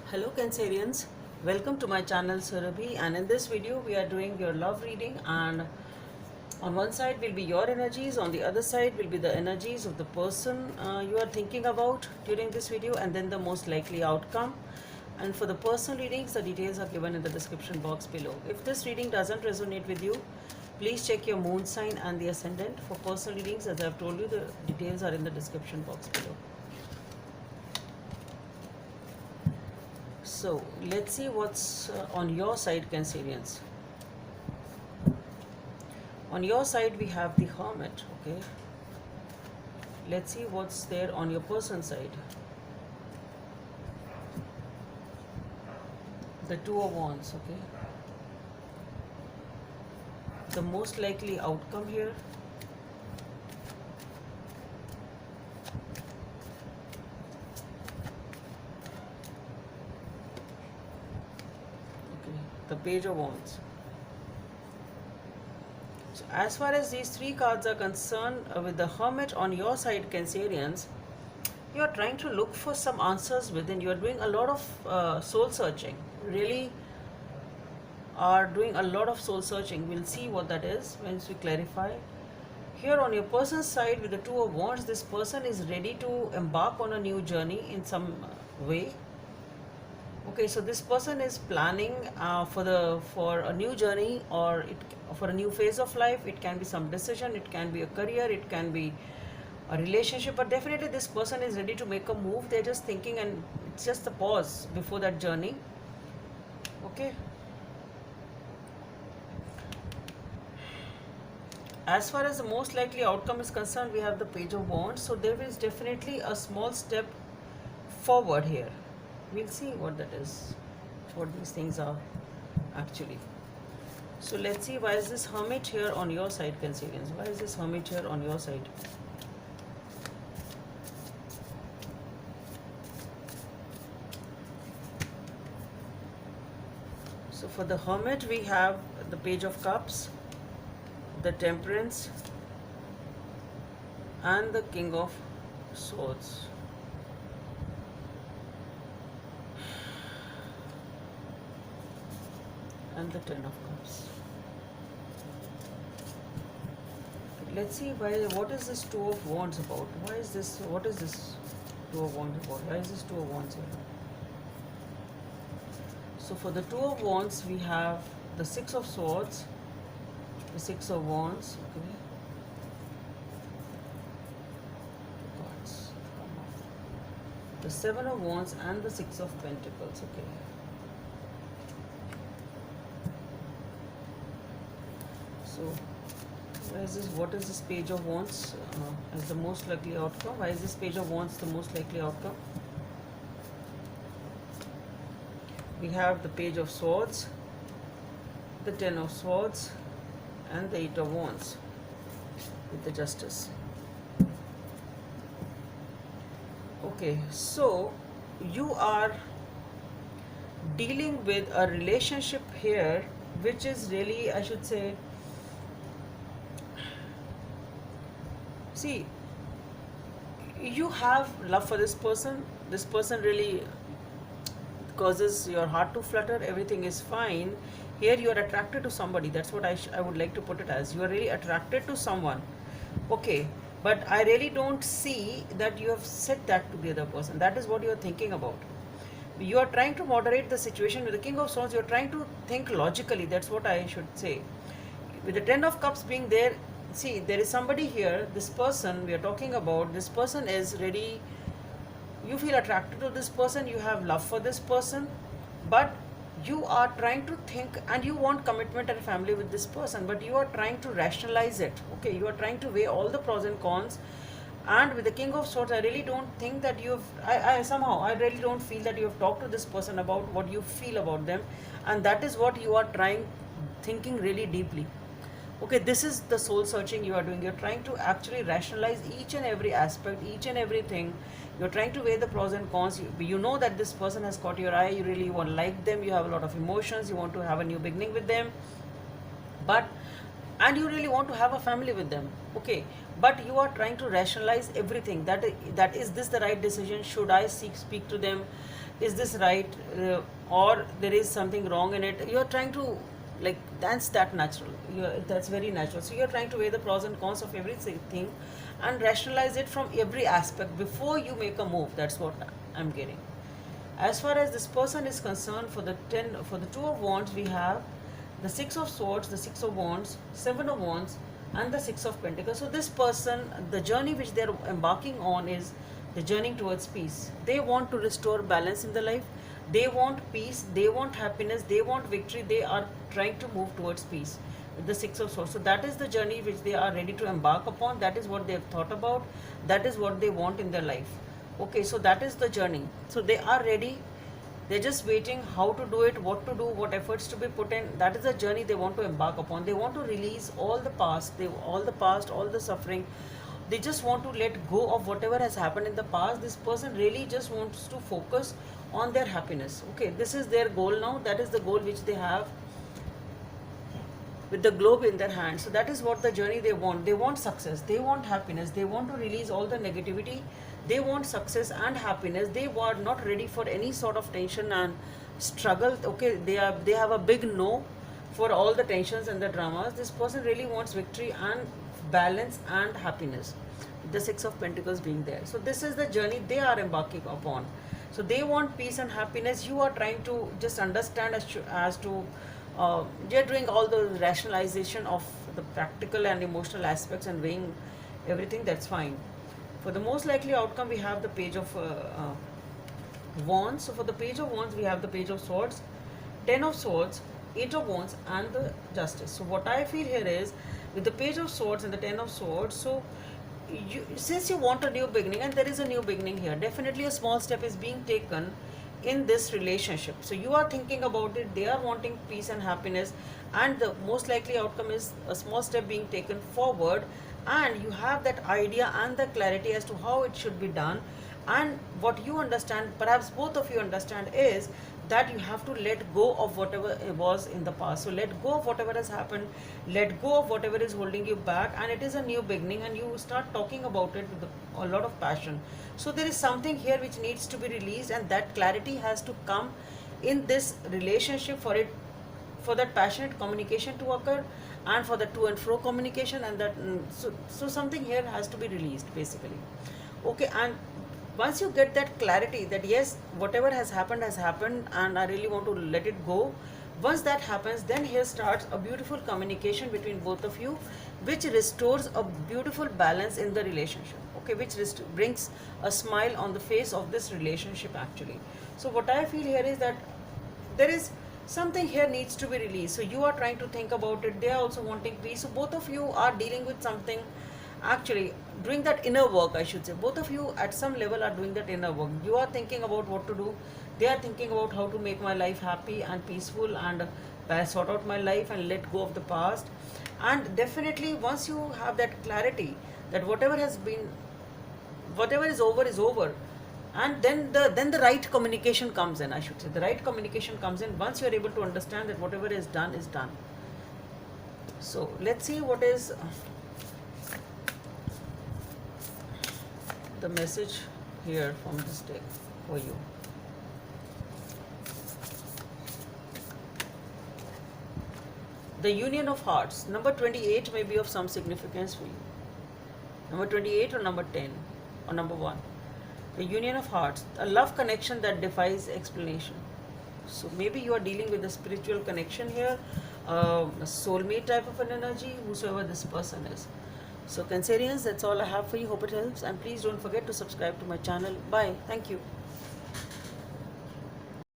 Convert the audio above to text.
Hello Cancerians, welcome to my channel Surabhi, and in this video we are doing your love reading, and on one side will be your energies, on the other side will be the energies of the person you are thinking about during this video, and then the most likely outcome. And for the personal readings, the details are given in the description box below. If this reading doesn't resonate with you, please check your moon sign and the ascendant. For personal readings, as I have told you, the details are in the description box below. So let's see what's on your side, Cancerians. On your side, we have the Hermit. Okay. Let's see what's there on your person side. The Two of Wands. Okay. The most likely outcome here. Okay. The Page of Wands. So as far as these three cards are concerned, with the Hermit on your side, Cancerians, you are trying to look for some answers within. You are doing a lot of soul searching. Really are doing a lot of soul searching. We'll see what that is once we clarify. Here on your person's side with the Two of Wands, this person is ready to embark on a new journey in some way. Okay, so this person is planning for a new journey, or for a new phase of life. It can be some decision, it can be a career, it can be a relationship, but definitely this person is ready to make a move. They're just thinking, and it's just a pause before that journey. Okay. As far as the most likely outcome is concerned, we have the Page of Wands. So there is definitely a small step forward here. We'll see what that is, what these things are actually. So let's see, why is this Hermit here on your side, Cancerians? Why is this Hermit here on your side? So for the Hermit, we have the Page of Cups, the Temperance, and the King of Swords. And the Ten of Cups. Let's see what is this Two of Wands about? What is this Two of Wands about? Why is this Two of Wands here? So for the Two of Wands, we have the Six of Swords, the Six of Wands, okay. Cards. The Seven of Wands and the Six of Pentacles, okay. So, what is this Page of Wands as the most likely outcome? Why is this Page of Wands the most likely outcome? We have the Page of Swords, the Ten of Swords, and the Eight of Wands with the Justice. Okay, so you are dealing with a relationship here which is really, I should say, see, you have love for this person. This person really causes your heart to flutter. Everything is fine. Here you are attracted to somebody. That's what I would like to put it as. You are really attracted to someone. Okay, but I really don't see that you have said that to the other person. That is what you are thinking about. You are trying to moderate the situation. With the King of Swords, you are trying to think logically. That's what I should say. With the Ten of Cups being there, see, there is somebody here, this person we are talking about, this person is ready, you feel attracted to this person, you have love for this person, but you are trying to think, and you want commitment and family with this person, but you are trying to rationalize it. Okay, you are trying to weigh all the pros and cons. And with the King of Swords, I really don't think that you have, I really don't feel that you have talked to this person about what you feel about them, and that is what you are thinking really deeply. Okay, this is the soul searching you are doing. You're trying to actually rationalize each and every aspect, each and everything. You're trying to weigh the pros and cons. You know that this person has caught your eye. You really want to like them. You have a lot of emotions. You want to have a new beginning with them. And you really want to have a family with them. Okay, but you are trying to rationalize everything. That is this the right decision? Should I speak to them? is this right, or there is something wrong in it. You're trying to, like, that's that natural, that's very natural. So you're trying to weigh the pros and cons of everything and rationalize it from every aspect before you make a move. That's what I'm getting. As far as this person is concerned, for the two of wands, we have the six of swords, the six of wands, seven of wands, and the six of pentacles. So this person, the journey which they're embarking on is the journey towards peace. They want to restore balance in the life. They want peace, they want happiness, they want victory. They are trying to move towards peace with the six of swords. So that is the journey which they are ready to embark upon. That is what they have thought about. That is what they want in their life. Okay, so that is the journey. So they are ready. They're just waiting how to do it, what to do, what efforts to be put in. That is the journey they want to embark upon. They want to release all the past, all the suffering. They just want to let go of whatever has happened in the past. This person really just wants to focus on their happiness. Okay, this is their goal now. That is the goal which they have with the globe in their hand. So that is what the journey they want. They want success, they want happiness, they want to release all the negativity. They want success and happiness. They were not ready for any sort of tension and struggle. Okay, they have a big no for all the tensions and the dramas. This person really wants victory and balance and happiness, the six of pentacles being there. So this is the journey they are embarking upon. So they want peace and happiness. You are trying to just understand as to you're doing all the rationalization of the practical and emotional aspects and weighing everything. That's fine. For the most likely outcome, we have the page of wands. So for the page of wands, we have the page of swords, 10 of swords, 8 of wands, and the justice. So what I feel here is, with the page of swords and the 10 of swords, so since you want a new beginning, and there is a new beginning here, definitely a small step is being taken in this relationship. So you are thinking about it, they are wanting peace and happiness, and the most likely outcome is a small step being taken forward, and you have that idea and the clarity as to how it should be done. And what you understand, perhaps both of you understand, is that you have to let go of whatever was in the past. So let go of whatever has happened, let go of whatever is holding you back, and it is a new beginning, and you start talking about it with a lot of passion. So there is something here which needs to be released, and that clarity has to come in this relationship for that passionate communication to occur, and for the to and fro communication, and that so something here has to be released basically. Okay, and once you get that clarity that yes, whatever has happened and I really want to let it go, once that happens, then here starts a beautiful communication between both of you, which restores a beautiful balance in the relationship. Okay, which brings a smile on the face of this relationship actually. So what I feel here is that there is something here needs to be released. So you are trying to think about it, they are also wanting peace. So both of you are dealing with something, actually doing that inner work, I should say. Both of you at some level are doing that inner work. You are thinking about what to do, they are thinking about how to make my life happy and peaceful, and sort out my life and let go of the past. And definitely once you have that clarity that whatever is over is over, and then the right communication comes in, I should say. The right communication comes in once you are able to understand that whatever is done is done. So let's see what is the message here from this deck for you. The union of hearts. Number 28 may be of some significance for you. Number 28 or number 10 or number 1. The union of hearts, a love connection that defies explanation. So maybe you are dealing with a spiritual connection here, a soulmate type of an energy, whosoever this person is. So Cancerians, that's all I have for you. Hope it helps, and please don't forget to subscribe to my channel. Bye. Thank you.